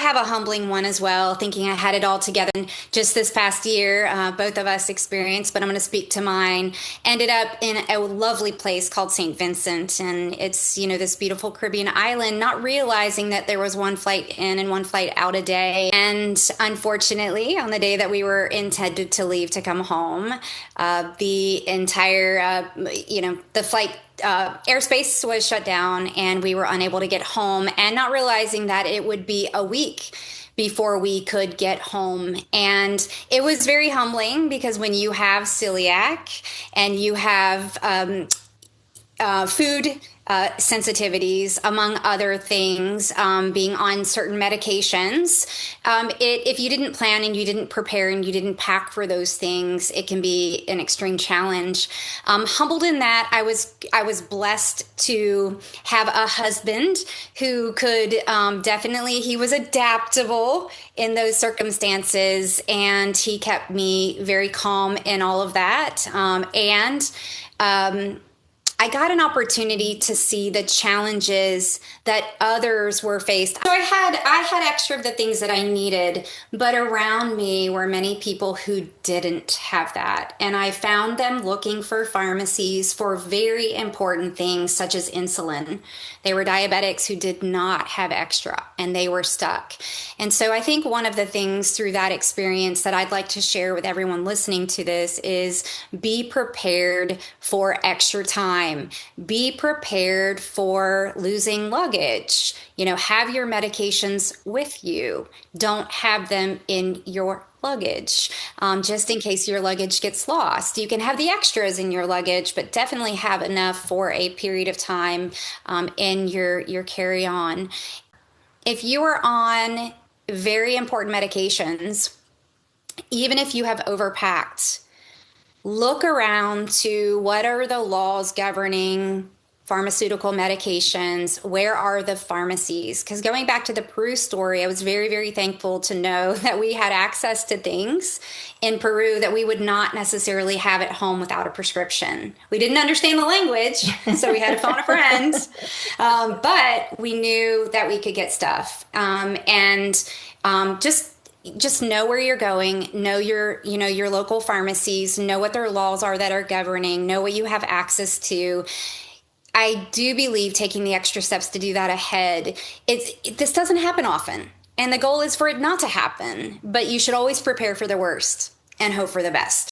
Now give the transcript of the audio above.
have a humbling one as well, thinking I had it all together. And just this past year, both of us experienced, but I'm going to speak to mine. Ended up in a lovely place called St. Vincent, and it's, this beautiful Caribbean island, not realizing that there was one flight in and one flight out a day. And unfortunately, on the day that we were intended to leave to come home, the entire, the flight airspace was shut down and we were unable to get home, and not realizing that it would be a week before we could get home. And it was very humbling because when you have celiac and you have food sensitivities, among other things, being on certain medications. If you didn't plan and you didn't prepare and you didn't pack for those things, it can be an extreme challenge. Humbled in that, I was blessed to have a husband who could he was adaptable in those circumstances, and he kept me very calm in all of that. I got an opportunity to see the challenges that others were faced. So I had extra of the things that I needed, but around me were many people who didn't have that. And I found them looking for pharmacies for very important things such as insulin. They were diabetics who did not have extra and they were stuck. And so I think one of the things through that experience that I'd like to share with everyone listening to this is be prepared for extra time. Be prepared for losing luggage. Have your medications with you. Don't have them in your luggage, just in case your luggage gets lost. You can have the extras in your luggage, but definitely have enough for a period of time in your carry-on. If you are on very important medications, even if you have overpacked, look around to what are the laws governing pharmaceutical medications? Where are the pharmacies? Because going back to the Peru story, I was very, very thankful to know that we had access to things in Peru that we would not necessarily have at home without a prescription. We didn't understand the language, so we had to phone a friend, but we knew that we could get stuff. Just know where you're going, know your local pharmacies, know what their laws are that are governing, know what you have access to. I do believe taking the extra steps to do that ahead. This doesn't happen often, and the goal is for it not to happen, but you should always prepare for the worst and hope for the best.